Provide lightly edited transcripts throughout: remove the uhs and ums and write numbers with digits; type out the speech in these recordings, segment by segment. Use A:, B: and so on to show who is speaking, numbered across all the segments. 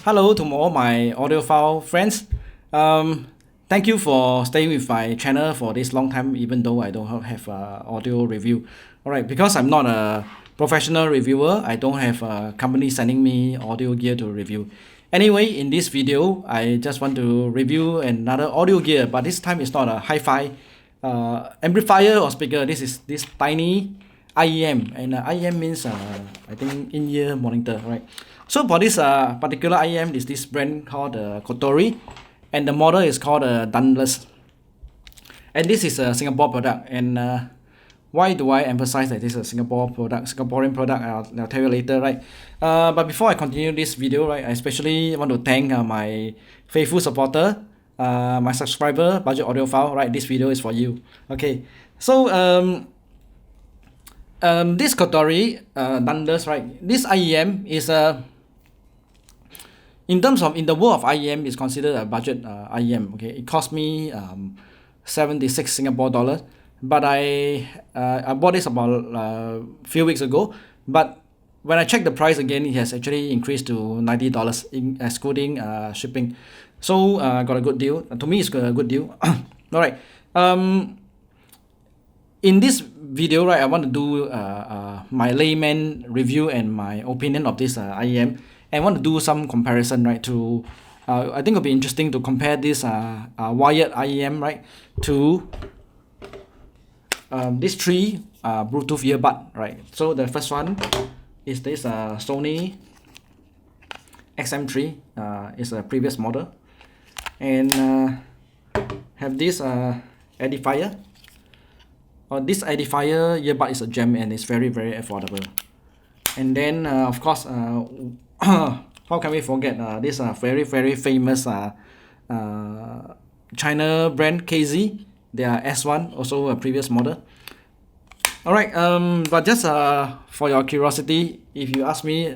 A: Hello to all my audiophile friends. Um, Thank you for staying with my channel for this long time, even though I don't have audio review. Alright, because I'm not a professional reviewer, I don't have a company sending me audio gear to review. Anyway, in this video, I just want to review another audio gear, but this time it's not a hi-fi amplifier or speaker. This is this tiny IEM, and IEM means I think in-ear monitor, right? So for this particular IEM is this brand called Kotori, and the model is called Dunless, and this is a Singapore product. And why do I emphasize that this is a Singaporean product? I'll tell you later, right? But before I continue this video, right, I especially want to thank my faithful supporter, my subscriber, Budget Audiophile, right? This video is for you. Okay, so this Kotori Dunless, right? This IEM is in terms of in the world of IEM is considered a budget IEM. Okay, it cost me 76 Singapore dollars, but I bought this about a few weeks ago. But when I check the price again, it has actually increased to $90 excluding shipping. So got a good deal. To me, it's a good deal. All right. In this video, right, I want to do my layman review and my opinion of this IEM, and I want to do some comparison, right? To I think it'll be interesting to compare this wired IEM, right, to these three Bluetooth earbud, right? So the first one is this Sony XM3, is a previous model, and have this edifier. This edifier earbud is a gem and it's very affordable. And then of course, how can we forget this very famous China brand KZ, their S1, also a previous model. Alright, but just for your curiosity, if you ask me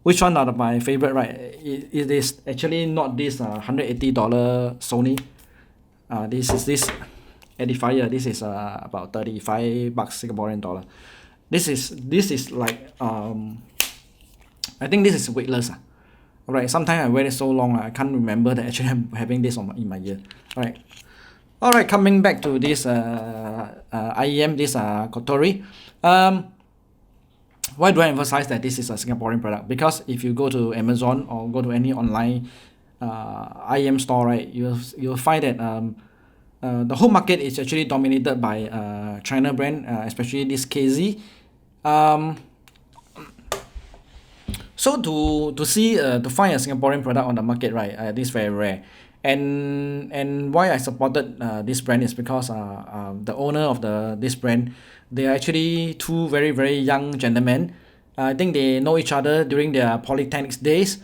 A: which one are my favorite, right, it is actually not this $180 Sony. This is this edifier. This is about 35 bucks Singaporean dollar. This is like I think this is weightless. Alright, sometimes I wear it so long I can't remember that actually I'm having this in my ear. Alright, coming back to this IEM, this Kotori. Why do I emphasize that this is a Singaporean product? Because if you go to Amazon or go to any online IEM store, right, you'll find that the whole market is actually dominated by China brand, especially this KZ. So to find a Singaporean product on the market, right, this is very rare. And why I supported this brand is because the owner of this brand, they are actually two very young gentlemen. I think they know each other during their polytechnics days,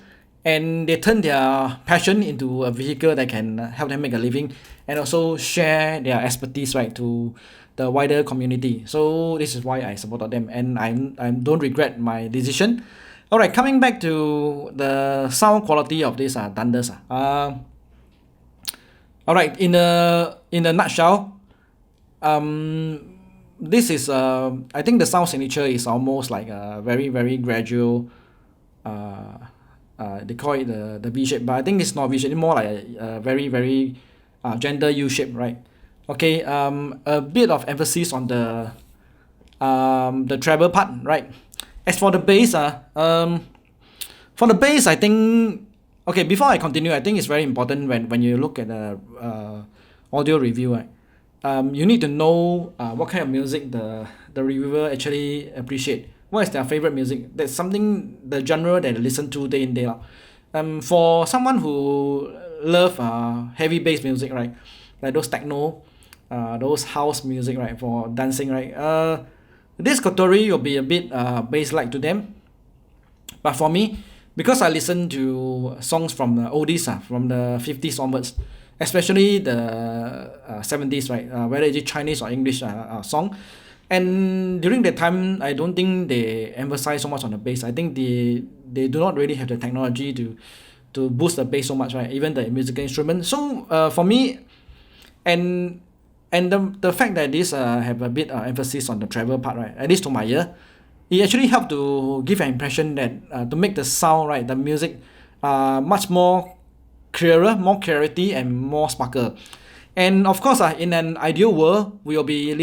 A: and they turn their passion into a vehicle that can help them make a living and also share their expertise, right, to the wider community. So this is why I supported them, and I don't regret my decision. Alright, coming back to the sound quality of this Dunless. Alright, in a nutshell, this is I think the sound signature is almost like a very gradual. They call it the V shape, but I think it's not V shape. It's more like a very gender U shape, right? Okay, a bit of emphasis on the treble part, right? As for the bass, I think, okay, before I continue, I think it's very important when you look at the audio review, right? You need to know what kind of music the reviewer actually appreciate. What is their favorite music? That's something, the genre that they listen to day in day out. For someone who love heavy bass music, right, like those techno, those house music, right, for dancing, right, this Kotori will be a bit bass-like to them. But for me, because I listen to songs from the oldies, from the 50s onwards, especially the 70s, right, whether it's Chinese or English song, and during that time, I don't think they emphasize so much on the bass. I think they do not really have the technology to boost the bass so much, right, even the musical instrument. So for me, and the fact that this have a bit emphasis on the treble part, right, at least to my ear, it actually helped to give an impression that to make the sound, right, the music much more clearer, more clarity and more sparkle. And of course, in an ideal world, we'll be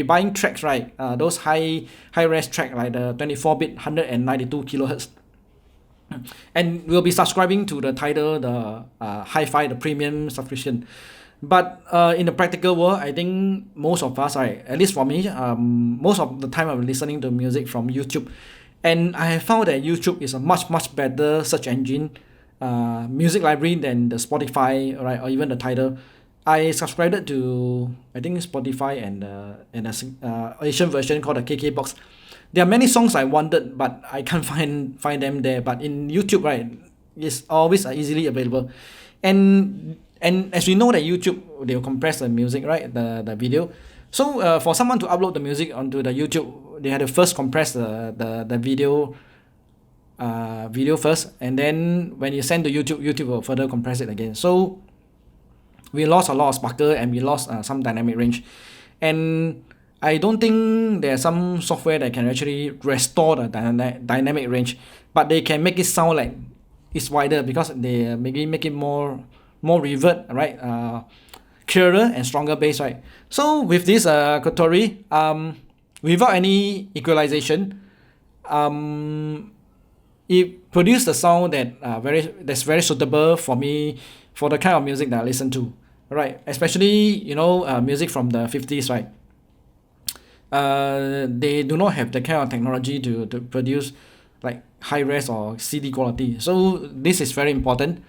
A: buying tracks, right? Those high res track like the 24-bit 192 kilohertz, and we'll be subscribing to the Tidal, the hi-fi, the premium subscription. But in the practical world, I think most of us, right, at least for me, most of the time I'm listening to music from YouTube, and I have found that YouTube is a much better search engine, music library than the Spotify, right, or even the Tidal. I subscribed to, I think, Spotify and a Asian version called the KKBox. There are many songs I wanted, but I can't find them there. But in YouTube, right, it's always easily available. And as we know that YouTube, they'll compress the music, right, the video. So for someone to upload the music onto the YouTube, they had to first compress the video first, and then when you send to YouTube, YouTube will further compress it again. So we lost a lot of sparkle and we lost some dynamic range. And I don't think there's some software that can actually restore the dynamic range, but they can make it sound like it's wider because they maybe make it more reverb, right? Clearer and stronger bass, right? So with this Kotori, without any equalization, it produced a sound that's very suitable for me, for the kind of music that I listen to, right? Especially, music from the 50s, right? They do not have the kind of technology to produce like high res or CD quality. So this is very important.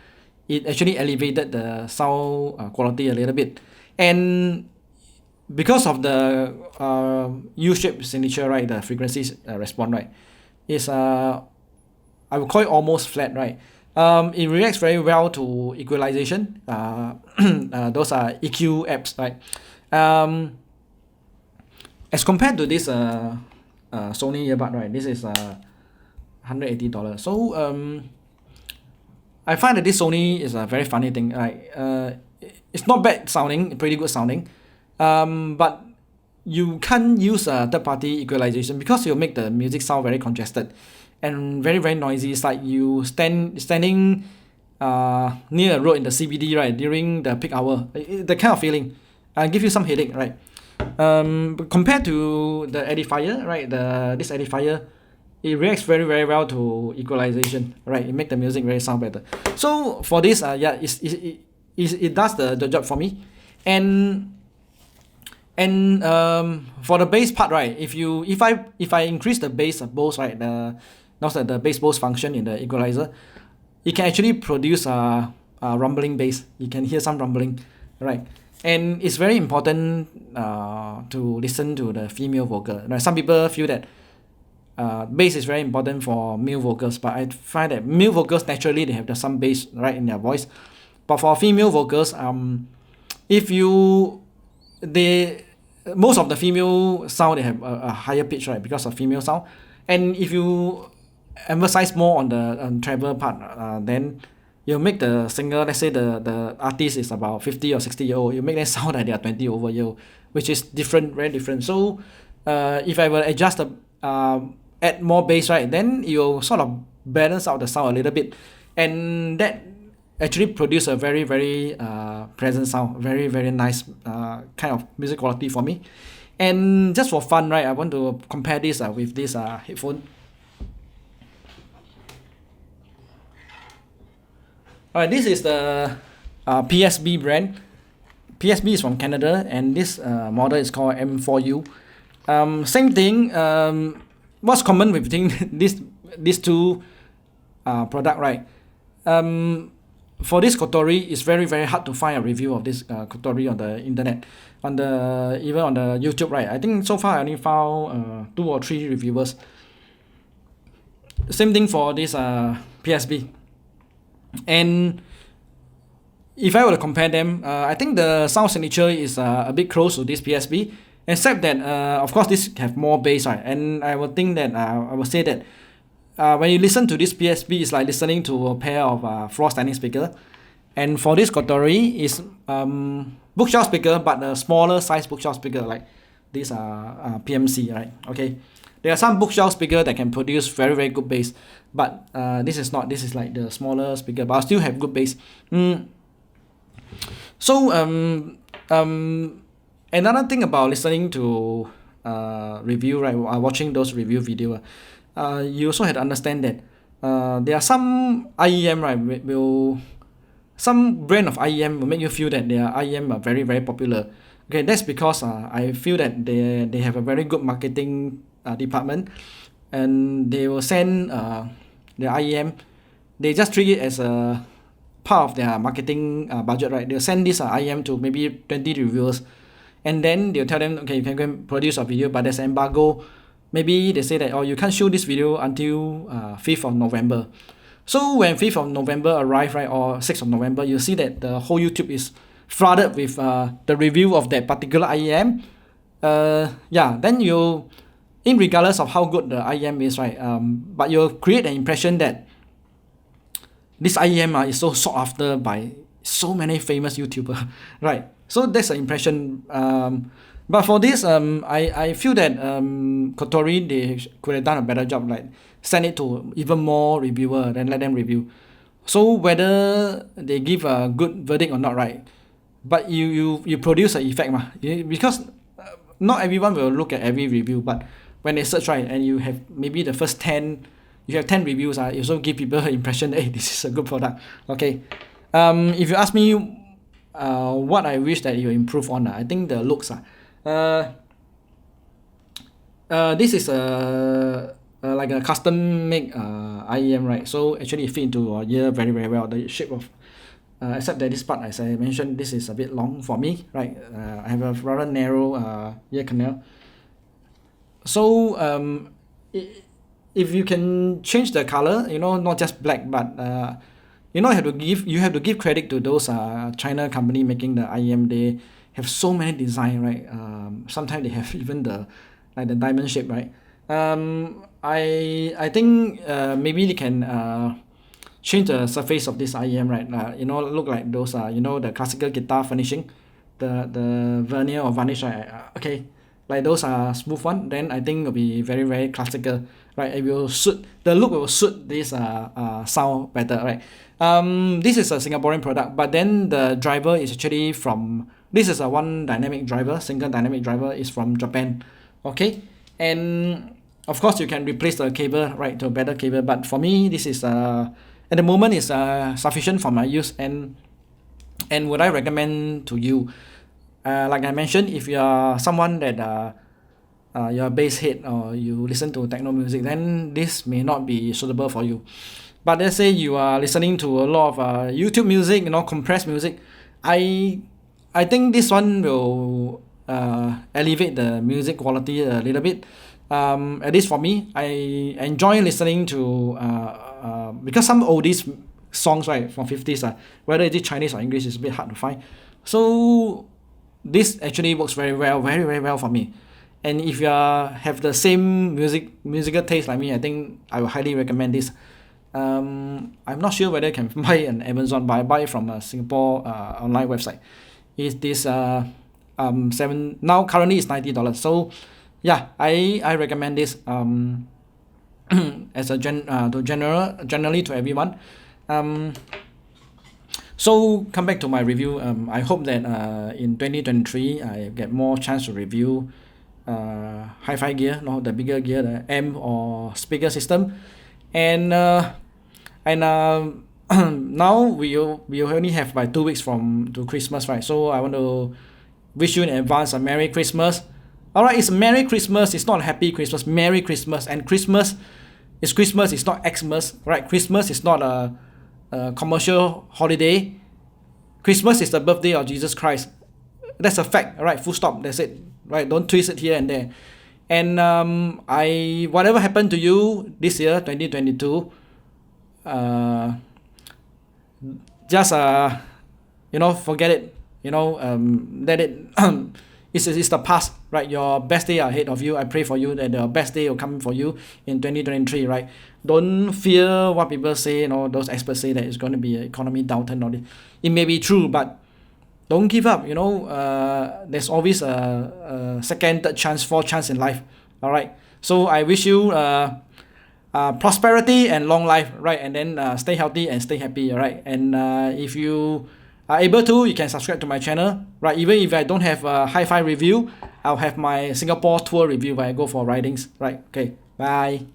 A: It actually elevated the sound quality a little bit. And because of the U-shaped signature, right, the frequencies response, right, is I would call it almost flat, right? It reacts very well to equalization. Those are EQ apps, right? As compared to this Sony earbud, right, this is $180. So I find that this Sony is a very funny thing. Like it's not bad sounding, pretty good sounding, but you can't use a third-party equalization because you'll make the music sound very congested and very noisy. It's like you standing near a road in the CBD, right, during the peak hour. The kind of feeling give you some headache, right? Compared to the edifier, right, this edifier, it reacts very well to equalization, right? It makes the music very sound better. So for this, it does the job for me. And for the bass part, right, if I increase the bass Bose, right, the bass Bose function in the equalizer, it can actually produce a rumbling bass. You can hear some rumbling, right? And it's very important to listen to the female vocal. Now, some people feel that bass is very important for male vocals, but I find that male vocals naturally they have some bass, right, in their voice. But for female vocals, most of the female sound, they have a higher pitch, right, because of female sound. And if you emphasize more on the treble part, then you make the singer, let's say the artist is about 50 or 60 year old, you make them sound like they are 20 over year old, which is different, very different. So if I will adjust add more bass, right, then you'll sort of balance out the sound a little bit, and that actually produce a very pleasant sound, very nice kind of music quality for me. And just for fun, right, I want to compare this with this headphone. Alright, this is the PSB brand. PSB is from Canada, and this model is called M4U. Same thing. What's common between these two product, right? For this Kotori, it's very hard to find a review of this Kotori on the internet, even on the YouTube, right? I think so far I only found 2 or 3 reviewers. Same thing for this PSB. And if I were to compare them, I think the sound signature is a bit close to this PSB, except that of course this have more bass, right? And I would think that I would say that when you listen to this PSB, it's like listening to a pair of floor standing speaker. And for this Kotori, is bookshelf speaker, but a smaller size bookshelf speaker, like this PMC, right? Okay. There are some bookshelf speaker that can produce very very good bass, but this is not. This is like the smaller speaker, but I still have good bass. So another thing about listening to review, right? Watching those review video, you also had to understand that there are some IEM, right? Some brand of IEM will make you feel that their IEM are very very popular. Okay, that's because I feel that they have a very good marketing department, and they will send their IEM. They just treat it as a part of their marketing budget, right? They'll send this IEM to maybe 20 reviewers, and then they'll tell them, okay, you can go and produce a video, but there's an embargo. Maybe they say that, oh, you can't show this video until 5th of November. So when 5th of November arrive, right, or 6th of November, you see that the whole YouTube is flooded with the review of that particular IEM. Then you, in regardless of how good the IEM is, right, but you'll create an impression that this IEM is so sought after by so many famous YouTubers, right? So that's the impression. But for this, I feel that Kotori, they could have done a better job, like send it to even more reviewer, then let them review. So whether they give a good verdict or not, right? But you produce an effect, because not everyone will look at every review, but when they search, right, and you have maybe the first 10, you have 10 reviews, you also give people an impression that, hey, this is a good product. Okay. If you ask me what I wish that you improve on, I think the looks. This is like a custom made IEM, right? So actually it fit into your ear very very well. The shape of except that this part, as I mentioned, this is a bit long for me, right? I have a rather narrow ear canal. So if you can change the color, not just black, but you have to give credit to those China company making the IEM. They have so many design, right? Sometimes they have even the diamond shape, right? I think maybe they can change the surface of this IEM, right? Look like those the classical guitar finishing, the veneer or varnish, right? Okay, like those are smooth one. Then I think it'll be very very classical, right? It will suit, the look will suit this sound better, right? This is a Singaporean product, but then the driver is actually from, this is a one dynamic driver, single dynamic driver, is from Japan. Okay, and of course you can replace the cable, right, to a better cable, but for me this is at the moment is sufficient for my use, and would I recommend to you, like I mentioned, if you are someone that you're a bass head or you listen to techno music, then this may not be suitable for you. But let's say you are listening to a lot of YouTube music, compressed music, I think this one will elevate the music quality a little bit. At least for me, I enjoy listening to because some oldies songs, right, from 50s, whether it is Chinese or English, is a bit hard to find. So this actually works very well, very very well for me. And if you have the same musical taste like me, I think I would highly recommend this. I'm not sure whether you can buy it on Amazon, but I buy it from a Singapore online website. Is this now currently it's $90. So yeah, I recommend this as a generally to everyone. So come back to my review. I hope that in 2023 I get more chance to review hi-fi gear, the bigger gear, the amp or speaker system, and now we only have by 2 weeks to Christmas, right? So I want to wish you in advance a Merry Christmas. Alright, it's Merry Christmas, it's not Happy Christmas, Merry Christmas. And Christmas, it's not Xmas, right? Christmas is not a commercial holiday. Christmas is the birthday of Jesus Christ. That's a fact, right? Full stop, that's it, right? Don't twist it here and there. And whatever happened to you this year, 2022, just forget it, let it it's the past, right? Your best day ahead of you. I pray for you that the best day will come for you in 2023, right? Don't fear what people say, those experts say that it's going to be an economy downturn. It may be true, but don't give up. There's always a second, third chance, fourth chance in life. All right. So I wish you prosperity and long life, right? And then stay healthy and stay happy, all right? And if you are able to, you can subscribe to my channel, right? Even if I don't have a hi-fi review, I'll have my Singapore tour review where I go for ridings, right? Okay, bye.